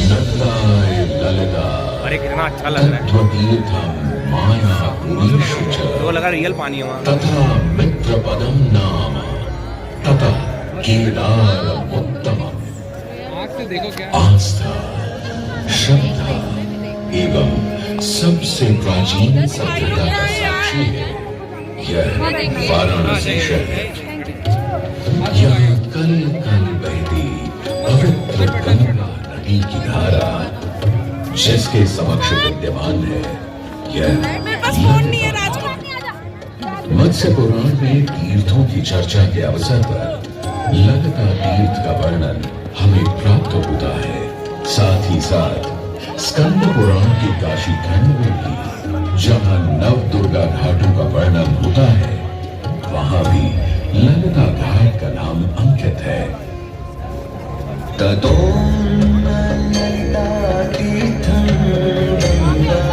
नटनाय ललिता अरे कितना अच्छा लग रहा है। तत्त्वतीर्थं माया पुरीषु तो लगा च रियल पानी है वहाँ। तथा मित्रपदं नाम तथा केदारमुत्तमम्। आस्था, श्रद्धा एवं सबसे प्राचीन सभ्यता का साक्षी है यह वाराणसी शहर। यहाँ कल कल बहती पवित्र गंगा नदी की धारा जिसके समक्ष विद्यमान है यह मत्स्य पुराण में तीर्थों की चर्चा के अवसर पर ललिता तीर्थ का वर्णन हमें प्राप्त होता है। साथ ही साथ स्कंद पुराण के काशी खंड में भी जहाँ नव दुर्गा घाटों का वर्णन होता है वहां भी ललिता घाट का नाम अंकित है। ततो ललिता तीर्थं गंगा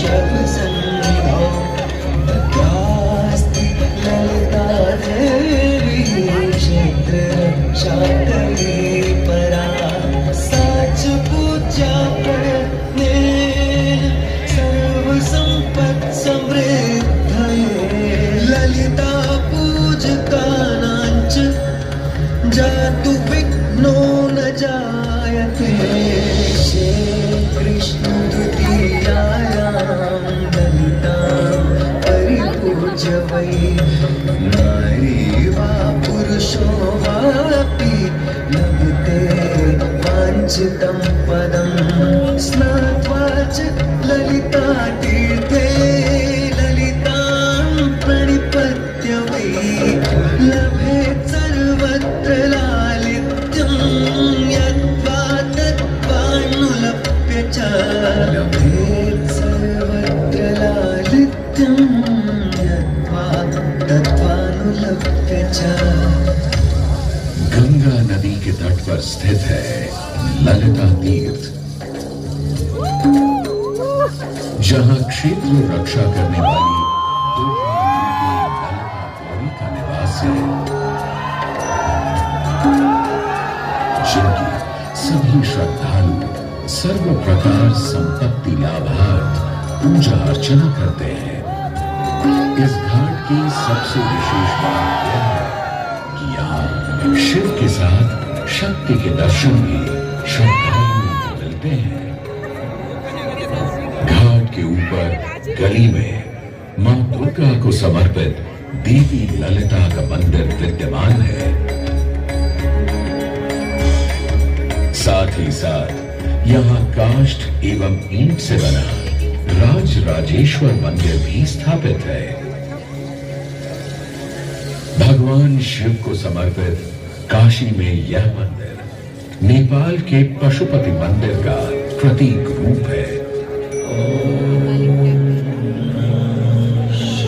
शवसन्निधौ तत्रास्ति ललिता देवी क्षेत्ररक्षाकरी परा सा च पूज्या प्रयत्ने सर्वसम्पत् समृद्धये ललिता पूजकानां च जातु विघ्नो न जायते। श्री कृष्ण द्वितीयायां ललितां परिपूज्य वै नारी वा पुरुषो वापि लभते वाञ्छितं पदं स्नात्वा च ललिता तीर्थे ललितां प्रणिपत्य वै लभेत् सर्वत्र लालित्यं यद्वा तद्वानुलप्य च लभेत् सर्वत्र लालित्यं यद्वा तद्वानुलप्य च। गंगा नदी के तट पर स्थित है ललिता तीर्थ जहां क्षेत्र रक्षा करने वाली ललिता गौरी का निवास है जिनकी सभी श्रद्धालु सर्व प्रकार संपत्ति लाभार्थ पूजा अर्चना करते हैं। इस घाट की सबसे विशेष बात यह है कि यहाँ शिव के साथ शक्ति के दर्शन भी श्रद्धालुओं को मिलते हैं। घाट के ऊपर गली में मां दुर्गा को समर्पित देवी ललिता का मंदिर विद्यमान है। साथ ही साथ यहाँ काष्ठ एवं ईंट से बना राज राजेश्वर मंदिर भी स्थापित है। भगवान शिव को समर्पित काशी में यह मंदिर नेपाल के पशुपति मंदिर का प्रतीक रूप है।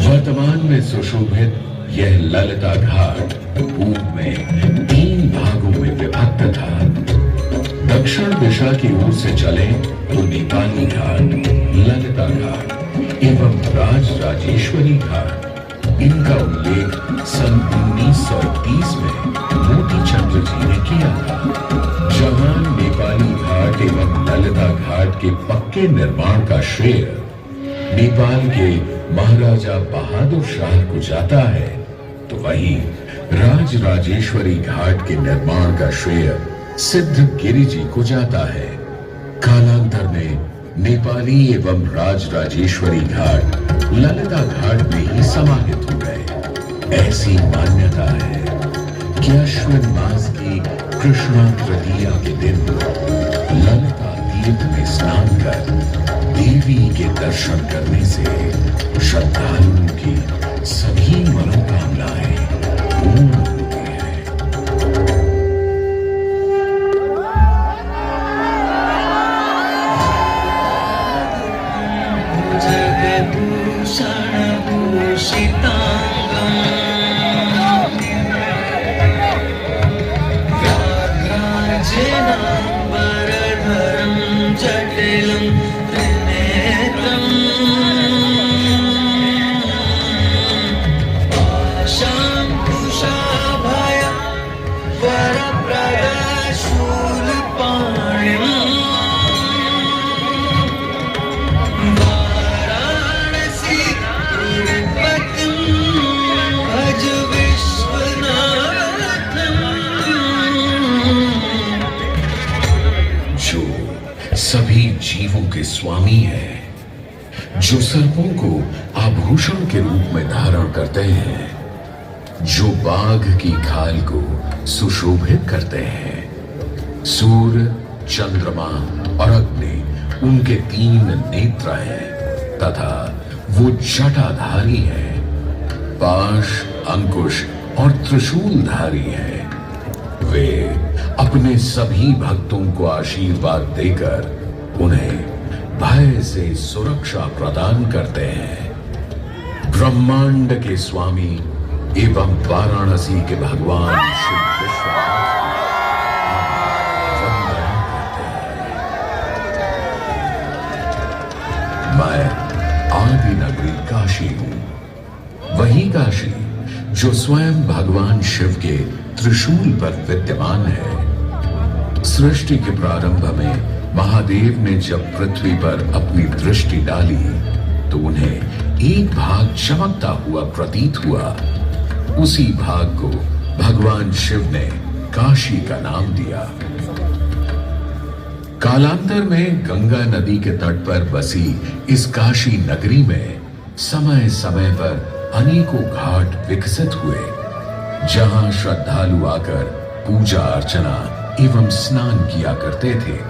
वर्तमान में सुशोभित यह ललिता घाट पूर्व में 3 भागों में विभक्त था। दक्षिण दिशा की ओर से चले तो नेपाली घाट, ललिता घाट एवं राज राजेश्वरी घाट। इनका उल्लेख सन 1930 में मोती चंद्र जी ने किया था। जहां नेपाली घाट एवं ललिता घाट के पक्के निर्माण का श्रेय नेपाल के महाराजा बहादुर शाह को जाता है तो वहीं राज राजेश्वरी घाट के निर्माण का श्रेय सिद्ध गिरि जी को जाता है। कालांतर में नेपाली एवं राज राजेश्वरी घाट ललिता घाट में ही समाहित हो गए। ऐसी मान्यता है कि अश्विन मास की कृष्णा तृतीया के दिन ललिता तीर्थ में स्नान कर देवी के दर्शन करने से श्रद्धालुओं की सभी मनोकामनाएं पूर्ण होती है। शांकुशा सभी जीवों के स्वामी है, जो सर्पों को आभूषण के रूप में धारण करते हैं, जो बाघ की खाल को सुशोभित करते हैं। सूर्य, चंद्रमा और अग्नि उनके 3 नेत्र हैं तथा वो जटाधारी है, पाश, अंकुश और त्रिशूलधारी है। वे अपने सभी भक्तों को आशीर्वाद देकर उन्हें भय से सुरक्षा प्रदान करते हैं। ब्रह्मांड के स्वामी एवं वाराणसी के भगवान शिव विश्वनाथ वंदना करते हैं। मैं आदि नगरी काशी हूं, वही काशी जो स्वयं भगवान शिव के त्रिशूल पर विद्यमान है। सृष्टि के प्रारंभ में महादेव ने जब पृथ्वी पर अपनी दृष्टि डाली तो उन्हें एक भाग चमकता हुआ प्रतीत हुआ। उसी भाग को भगवान शिव ने काशी का नाम दिया। कालांतर में गंगा नदी के तट पर बसी इस काशी नगरी में समय समय पर अनेकों घाट विकसित हुए, जहां श्रद्धालु आकर पूजा अर्चना एवं स्नान किया करते थे।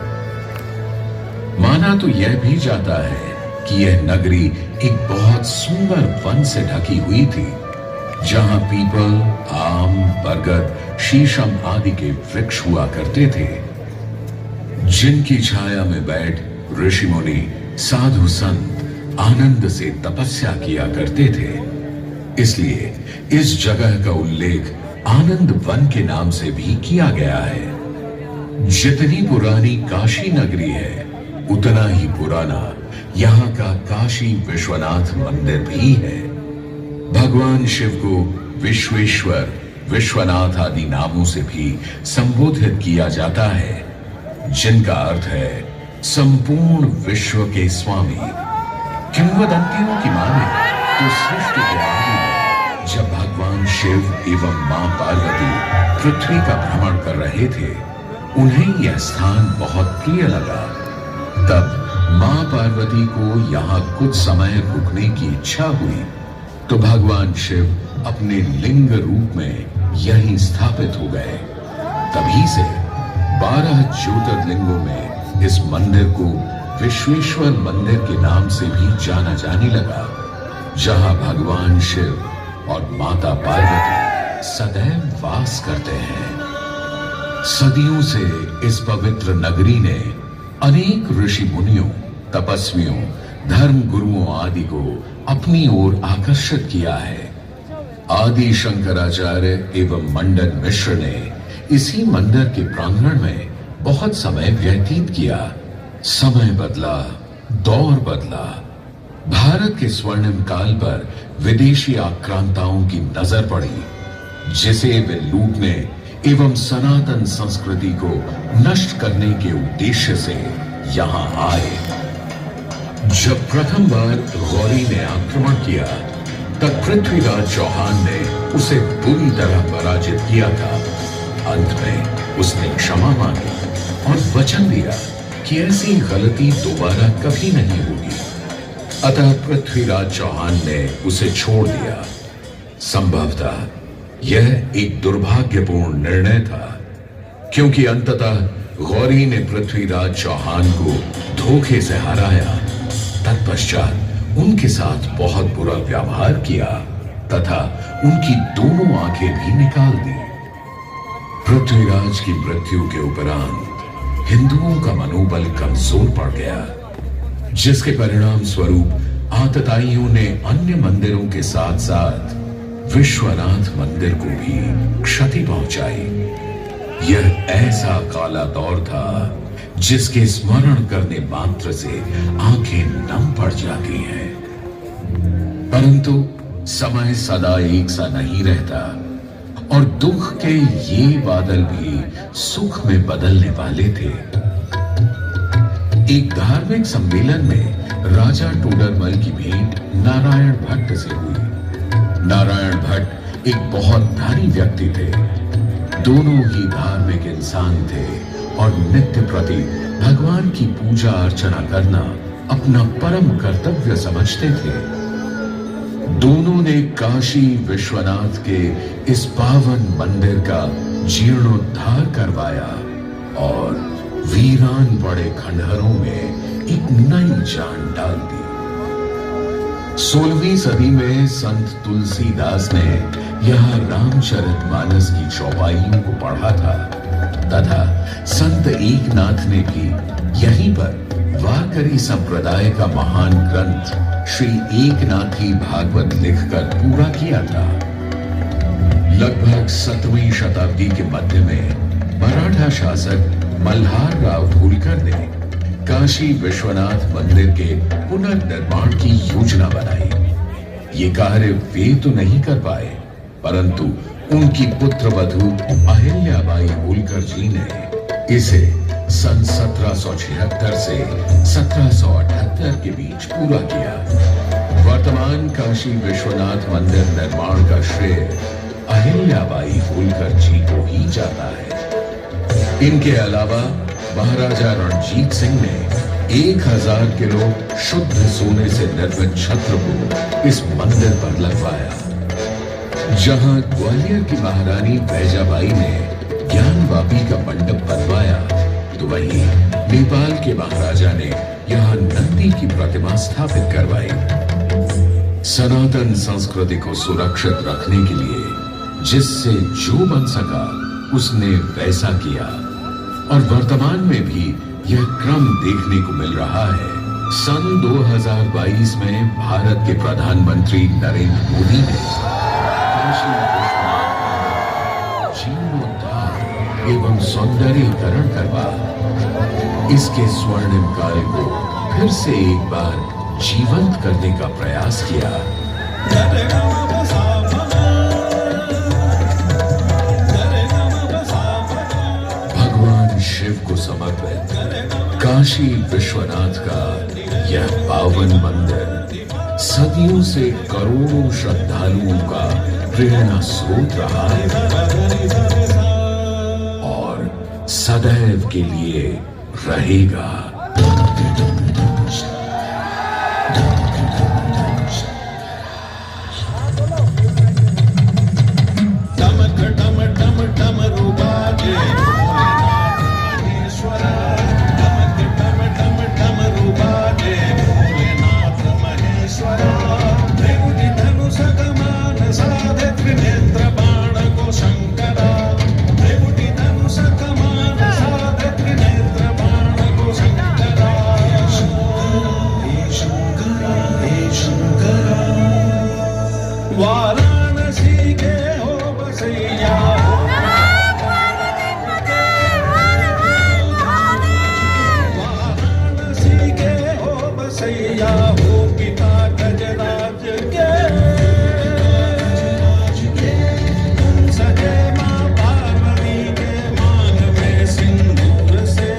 माना तो यह भी जाता है कि यह नगरी एक बहुत सुंदर वन से ढकी हुई थी, जहां पीपल, आम, बरगद, शीशम आदि के वृक्ष हुआ करते थे, जिनकी छाया में बैठ ऋषि मुनि, साधु संत आनंद से तपस्या किया करते थे। इसलिए इस जगह का उल्लेख आनंद वन के नाम से भी किया गया है। जितनी पुरानी काशी नगरी है, उतना ही पुराना यहाँ का काशी विश्वनाथ मंदिर भी है। भगवान शिव को विश्वेश्वर, विश्वनाथ आदि नामों से भी संबोधित किया जाता है, जिनका अर्थ है संपूर्ण विश्व के स्वामी। किंवदंतियों की माने तो सृष्टि के आदि में जब भगवान शिव एवं मां पार्वती पृथ्वी का भ्रमण कर रहे थे, उन्हें यह स्थान बहुत प्रिय लगा। तब मां पार्वती को यहाँ कुछ समय रुकने की इच्छा हुई, तो भगवान शिव अपने लिंग रूप में यहीं स्थापित हो गए। तभी से 12 ज्योतिर्लिंगों में इस मंदिर को विश्वेश्वर मंदिर के नाम से भी जाना जाने लगा, जहां भगवान शिव और माता पार्वती सदैव वास करते हैं। सदियों से इस पवित्र नगरी ने अनेक ऋषि मुनियों, तपस्वियों, धर्म गुरुओं आदि को अपनी ओर आकर्षित किया है। आदि शंकराचार्य एवं मंडन मिश्र ने इसी मंदिर के प्रांगण में बहुत समय व्यतीत किया। समय बदला, दौर बदला। भारत के स्वर्णिम काल पर विदेशी आक्रांताओं की नजर पड़ी, जिसे वे लूटने एवं सनातन संस्कृति को नष्ट करने के उद्देश्य से यहां आए। जब प्रथम बार गौरी ने आक्रमण किया, तब पृथ्वीराज चौहान ने उसे बुरी तरह पराजित किया था। अंत में उसने क्षमा मांगी और वचन दिया कि ऐसी गलती दोबारा कभी नहीं होगी। अतः पृथ्वीराज चौहान ने उसे छोड़ दिया। संभवतः यह एक दुर्भाग्यपूर्ण निर्णय था, क्योंकि अंततः गौरी ने पृथ्वीराज चौहान को धोखे से हराया। तत्पश्चात उनके साथ बहुत बुरा व्यवहार किया तथा उनकी दोनों आंखें भी निकाल दी। पृथ्वीराज की मृत्यु के उपरांत हिंदुओं का मनोबल कमजोर पड़ गया, जिसके परिणाम स्वरूप आतताइयों ने अन्य मंदिरों के साथ साथ विश्वनाथ मंदिर को भी क्षति पहुंचाई। यह ऐसा काला दौर था जिसके स्मरण करने मात्र से आंखें नम पड़ जाती हैं। परंतु समय सदा एक सा नहीं रहता और दुख के ये बादल भी सुख में बदलने वाले थे। एक धार्मिक सम्मेलन में राजा टोडरमल की भेंट नारायण भट्ट से हुई। नारायण भट्ट एक बहुत धनी व्यक्ति थे। दोनों ही धार्मिक इंसान थे और नित्य प्रति भगवान की पूजा अर्चना करना अपना परम कर्तव्य समझते थे। दोनों ने काशी विश्वनाथ के इस पावन मंदिर का जीर्णोद्धार करवाया और वीरान पड़े खंडहरों में एक नई जान डाल दी। 16वीं सदी में संत तुलसीदास ने यहाँ रामचरितमानस की चौपाइयों को पढ़ा था तथा संत एकनाथ ने भी यहीं पर वारकरी संप्रदाय का महान ग्रंथ श्री एकनाथी भागवत लिखकर पूरा किया था। लगभग 7वीं शताब्दी के मध्य में मराठा शासक मल्हार राव होलकर ने काशी विश्वनाथ मंदिर के पुनर्निर्माण की योजना बनाई। ये कार्य वे तो नहीं कर पाए, परंतु उनकी पुत्रवधू अहिल्याबाई होलकर जी ने इसे सन 1776 से 1778 के बीच पूरा किया। वर्तमान काशी विश्वनाथ मंदिर निर्माण का श्रेय अहिल्याबाई होलकर जी को ही जाता है। इनके अलावा महाराजा रणजीत सिंह ने 1000 किलो शुद्ध सोने से निर्मित छत्र को इस मंदिर पर लगवाया। जहां ग्वालियर की महारानी बैजाबाई ने ज्ञानवापी का मंडप बनवाया, तो वहीं नेपाल के महाराजा ने यहां नंदी की प्रतिमा स्थापित करवाई। सनातन संस्कृति को सुरक्षित रखने के लिए जिससे जो बन सका उसने वैसा किया और वर्तमान में भी यह क्रम देखने को मिल रहा है। सन 2022 में भारत के प्रधानमंत्री नरेंद्र मोदी ने काशी विश्वनाथ जीर्णोद्धार एवं सौंदर्यीकरण करवा इसके स्वर्णिम काल को फिर से एक बार जीवंत करने का प्रयास किया। भगवान शिव को समर्पित काशी विश्वनाथ का यह पावन मंदिर सदियों से करोड़ों श्रद्धालुओं का प्रेरणा स्रोत रहा है और सदैव के लिए रहेगा। वाराणसी के हो बसैया वाराणसी के हो बसैया हो पिता गजराज के सजे मां पार्वती के मांग में सिंदूर से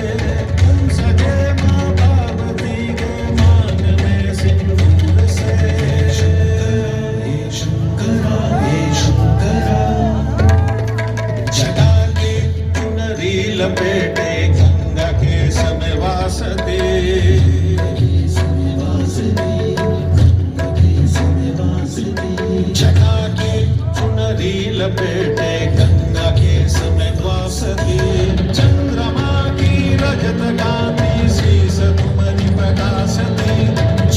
सजे मां पार्वती के मांग में सिंदूर से लपेटे गंगा के समय वासते जगा के चुनरी लपेटे गंगा के समय वासते चंद्रमा की रजत गाती शीस तुम्हारी प्रकाशते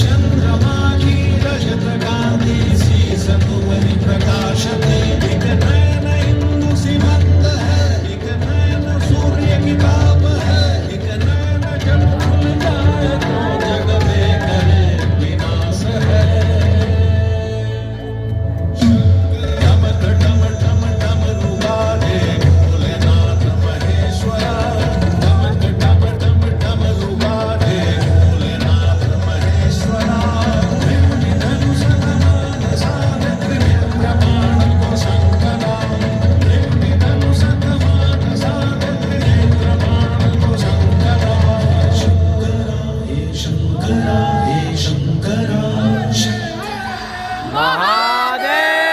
चंद्रमा की रजत गाती शीस तुम्हारी प्रकाशते एक नैन हिंदू सीमंत है एक नैन सूर्य की ताप है एक नैन जब खुल जाए तो जग में करे विनाश है। डमक डम डम डम रुबाले भोलेनाथ महेश्वरा डमक डम डम डम रुबाले भोलेनाथ महेश्वरा धनुष कमान साधे त्रिनेत्र बाण को शंकरा धनुष कमान साधे त्रिनेत्र बाण को शंकरा शंकरा हे शंकरा महादेव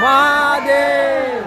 महादेव